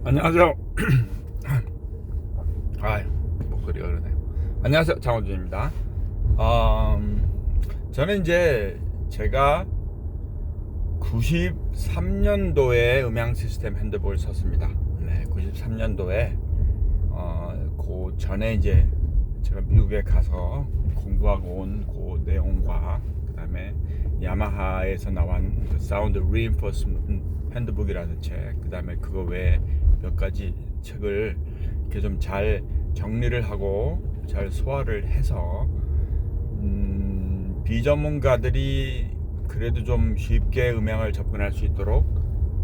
안녕하세요. 아, 목소리가 그러네. 안녕하세요, 장원준입니다. 저는 이제 제가 93년도에 음향 시스템 핸드볼을 썼습니다. 네, 93년도에 그 전에 이제 제가 미국에 가서 공부하고 온 그 내용과 그다음에 야마하에서 나온 그 사운드 리인포스먼트 핸드북이라는 책, 그다음에 그거 외에 몇 가지 책을 이렇게 좀 잘 정리를 하고 잘 소화를 해서 비전문가들이 그래도 좀 쉽게 음향을 접근할 수 있도록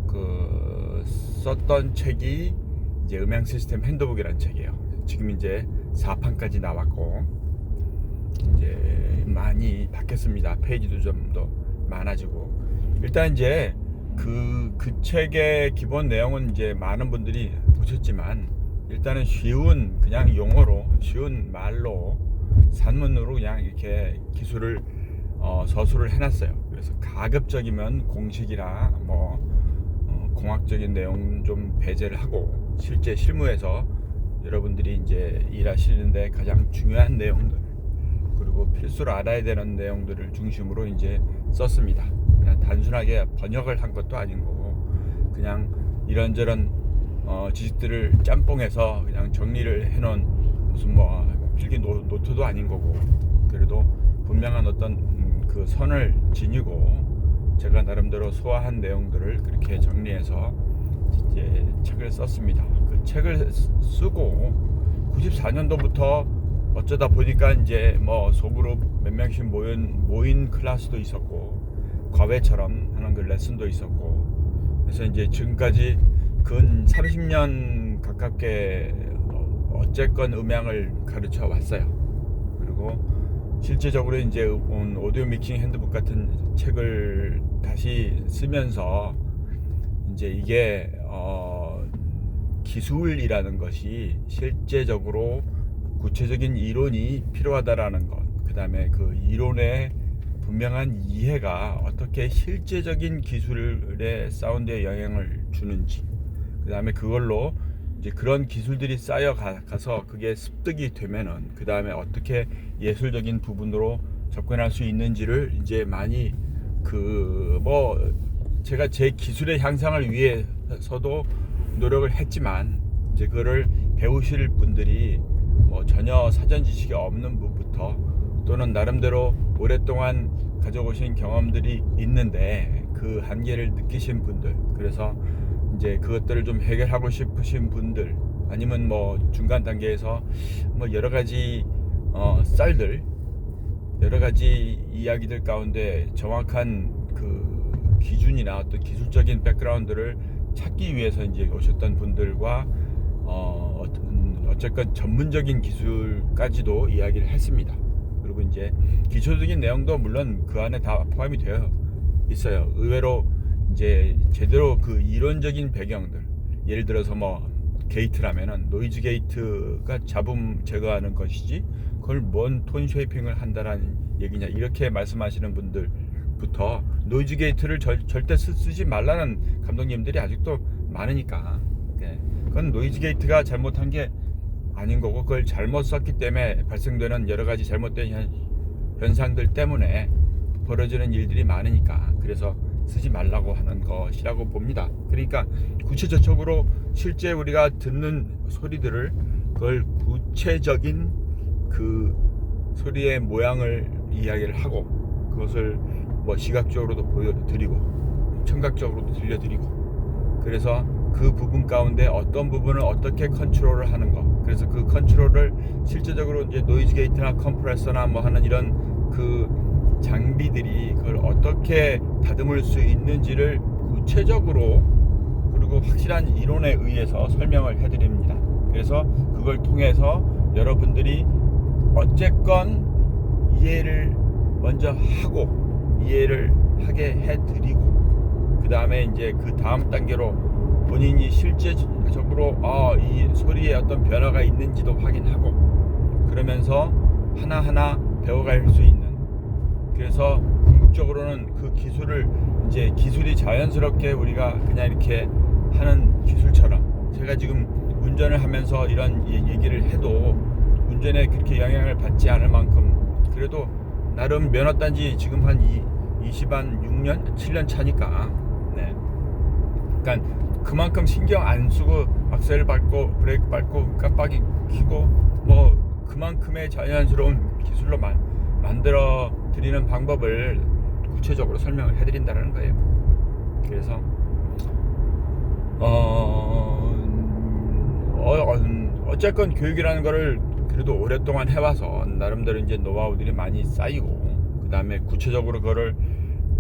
그 썼던 책이 이제 음향 시스템 핸드북이라는 책이에요. 지금 이제 4판까지 나왔고 이제 많이 바뀌었습니다. 페이지도 좀 더 많아지고, 일단 이제 그 책의 기본 내용은 이제 많은 분들이 보셨지만, 일단은 쉬운 그냥 용어로 쉬운 말로 산문으로 그냥 이렇게 기술을 서술을 해놨어요. 그래서 가급적이면 공식이나 공학적인 내용 좀 배제를 하고 실제 실무에서 여러분들이 이제 일하시는데 가장 중요한 내용들, 그리고 필수로 알아야 되는 내용들을 중심으로 이제 썼습니다. 그냥 단순하게 번역을 한 것도 아닌 거고, 그냥 이런저런 지식들을 짬뽕해서 그냥 정리를 해놓은 무슨 필기 노트도 아닌 거고, 그래도 분명한 어떤 그 선을 지니고 제가 나름대로 소화한 내용들을 그렇게 정리해서 이제 책을 썼습니다. 그 책을 쓰고 94년도부터 어쩌다 보니까 이제 소그룹 몇 명씩 모인 클래스도 있었고, 과외처럼 하는 그 레슨도 있었고, 그래서 이제 지금까지 근 30년 가깝게 어쨌건 음향을 가르쳐 왔어요. 그리고 실제적으로 이제 오디오 믹싱 핸드북 같은 책을 다시 쓰면서 이제 이게 기술이라는 것이 실제적으로 구체적인 이론이 필요하다라는 것, 그 다음에 그 이론의 분명한 이해가 어떻게 실제적인 기술의 사운드에 영향을 주는지, 그 다음에 그걸로 이제 그런 기술들이 쌓여가서 그게 습득이 되면은 그 다음에 어떻게 예술적인 부분으로 접근할 수 있는지를 이제 많이 제가 제 기술의 향상을 위해서도 노력을 했지만, 이제 그거를 배우실 분들이 전혀 사전 지식이 없는 분부터 또는 나름대로 오랫동안 가져오신 경험들이 있는데 그 한계를 느끼신 분들, 그래서 이제 그것들을 좀 해결하고 싶으신 분들, 아니면 중간 단계에서 여러 가지 썰들, 여러 가지 이야기들 가운데 정확한 그 기준이나 어떤 기술적인 백그라운드를 찾기 위해서 이제 오셨던 분들과 어쨌건 전문적인 기술까지도 이야기를 했습니다. 그리고 이제 기초적인 내용도 물론 그 안에 다 포함이 되어 있어요. 의외로 이제 제대로 그 이론적인 배경들, 예를 들어서 게이트라면은 노이즈 게이트가 잡음 제거하는 것이지 그걸 뭔 톤 쉐이핑을 한다라는 얘기냐, 이렇게 말씀하시는 분들부터 노이즈 게이트를 절대 쓰지 말라는 감독님들이 아직도 많으니까, 그건 노이즈 게이트가 잘못한 게 아닌 거고, 그걸 잘못 썼기 때문에 발생되는 여러 가지 잘못된 현상들 때문에 벌어지는 일들이 많으니까, 그래서 쓰지 말라고 하는 것이라고 봅니다. 그러니까 구체적으로 실제 우리가 듣는 소리들을, 그걸 구체적인 그 소리의 모양을 이야기를 하고, 그것을 시각적으로도 보여드리고 청각적으로도 들려드리고, 그래서 그 부분 가운데 어떤 부분을 어떻게 컨트롤을 하는 거, 그래서 그 컨트롤을 실제적으로 이제 노이즈 게이트나 컴프레서나 하는 이런 그 장비들이 그걸 어떻게 다듬을 수 있는지를 구체적으로 그리고 확실한 이론에 의해서 설명을 해드립니다. 그래서 그걸 통해서 여러분들이 어쨌건 이해를 먼저 하고 이해를 하게 해드리고, 그 다음에 이제 그 다음 단계로 본인이 실제적으로 이 소리에 어떤 변화가 있는지도 확인하고, 그러면서 하나하나 배워갈 수 있는, 그래서 궁극적으로는 그 기술을 이제 기술이 자연스럽게 우리가 그냥 이렇게 하는 기술처럼 제가 지금 운전을 하면서 이런 얘기를 해도 운전에 그렇게 영향을 받지 않을 만큼 그래도 나름 면허딴지 지금 한 6년 7년 차니까 네. 그러니까 그만큼 신경 안 쓰고 악셀 밟고 브레이크 밟고 깜빡이 켜고 뭐 그만큼의 자연스러운 기술로 만들어 드리는 방법을 구체적으로 설명을 해드린다는 거예요. 그래서 어쨌건 교육이라는 거를 그래도 오랫동안 해와서 나름대로 이제 노하우들이 많이 쌓이고 그 다음에 구체적으로 그거를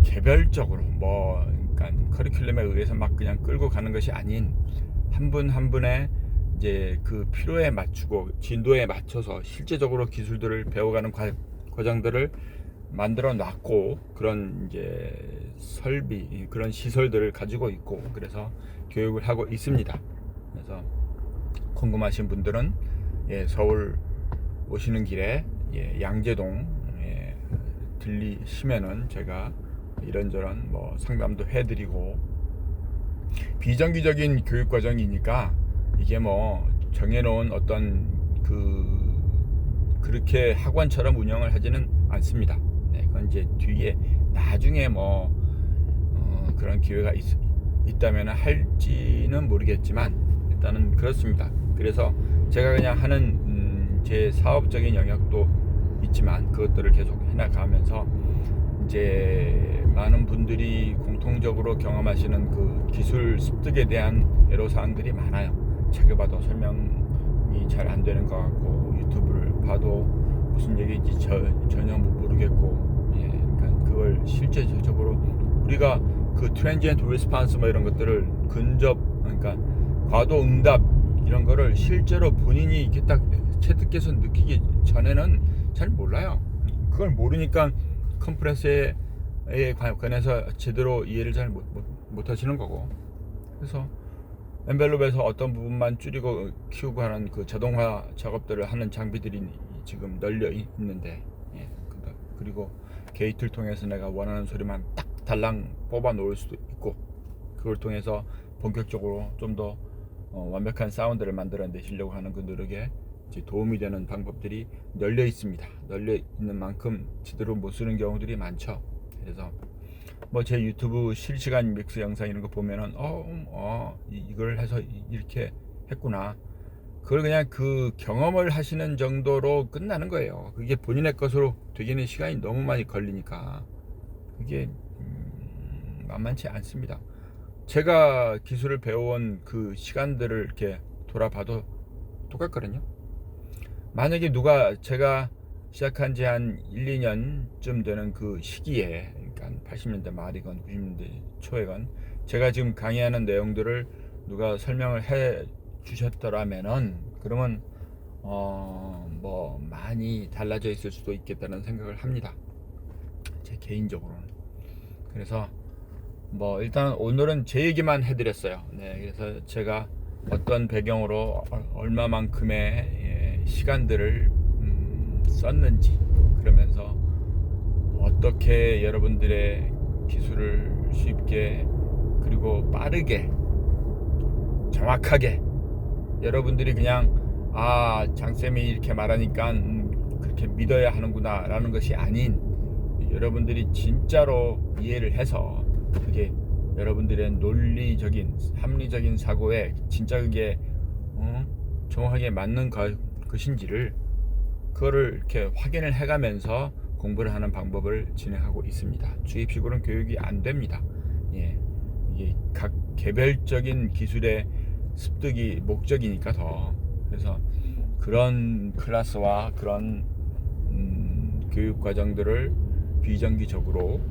개별적으로 그러니까 커리큘럼에 의해서 막 그냥 끌고 가는 것이 아닌 한 분 한 분의 이제 그 필요에 맞추고 진도에 맞춰서 실제적으로 기술들을 배워가는 과정들을 만들어 놨고 그런 이제 설비 그런 시설들을 가지고 있고 그래서 교육을 하고 있습니다. 그래서 궁금하신 분들은 서울 오시는 길에 양재동 들리시면은 제가 이런저런 상담도 해드리고 비정기적인 교육 과정이니까 이게 정해놓은 어떤 그렇게 학원처럼 운영을 하지는 않습니다. 그건 이제 뒤에 나중에 그런 기회가 있다면 할지는 모르겠지만 일단은 그렇습니다. 그래서 제가 그냥 하는 제 사업적인 영역도 있지만 그것들을 계속 해나가면서 이제 많은 분들이 공통적으로 경험하시는 그 기술 습득에 대한 애로사항들이 많아요. 책을 봐도 설명이 잘 안 되는 것 같고 유튜브를 봐도 무슨 얘기인지 전혀 모르겠고 그러니까 그걸 실제적으로 우리가 그 트랜지엔트 리스폰스 이런 것들을 그러니까 과도 응답 이런 거를 실제로 본인이 이렇게 딱 체득해서 느끼기 전에는 잘 몰라요. 그걸 모르니까 컴프레서에 관해서 제대로 이해를 잘 못 하시는 거고 그래서 엔벨롭에서 어떤 부분만 줄이고 키우고 하는 그 자동화 작업들을 하는 장비들이 지금 널려 있는데 그리고 게이트를 통해서 내가 원하는 소리만 딱 달랑 뽑아 놓을 수도 있고 그걸 통해서 본격적으로 좀 더 완벽한 사운드를 만들어 내시려고 하는 그 노력에 이제 도움이 되는 방법들이 널려 있습니다. 널려 있는 만큼 제대로 못 쓰는 경우들이 많죠. 그래서 제 유튜브 실시간 믹스 영상 이런 거 보면은 이걸 해서 이렇게 했구나. 그걸 그냥 그 경험을 하시는 정도로 끝나는 거예요. 그게 본인의 것으로 되기는 시간이 너무 많이 걸리니까 그게 만만치 않습니다. 제가 기술을 배워온 그 시간들을 이렇게 돌아봐도 똑같거든요. 만약에 제가 시작한 지 한 1, 2년쯤 되는 그 시기에 그러니까 80년대 말이건 90년대 초에건 제가 지금 강의하는 내용들을 누가 설명을 해 주셨더라면은 그러면 많이 달라져 있을 수도 있겠다는 생각을 합니다. 제 개인적으로는. 그래서 일단 오늘은 제 얘기만 해드렸어요. 그래서 제가 어떤 배경으로 얼마만큼의 시간들을 썼는지 그러면서 어떻게 여러분들의 기술을 쉽게 그리고 빠르게 정확하게 여러분들이 그냥 장쌤이 이렇게 말하니까 그렇게 믿어야 하는구나 라는 것이 아닌 여러분들이 진짜로 이해를 해서 그게 여러분들의 논리적인 합리적인 사고에 진짜 그게 정확하게 맞는 것인지를 그거를 이렇게 확인을 해가면서 공부를 하는 방법을 진행하고 있습니다. 주입식으로는 교육이 안 됩니다. 이게 각 개별적인 기술의 습득이 목적이니까 그래서 그런 클래스와 그런 교육 과정들을 비정기적으로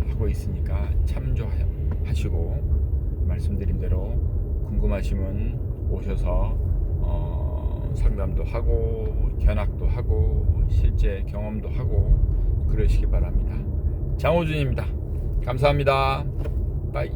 하고 있으니까 참조하시고 말씀드린 대로 궁금하시면 오셔서 상담도 하고 견학도 하고 실제 경험도 하고 그러시기 바랍니다. 장호준입니다. 감사합니다. 빠이.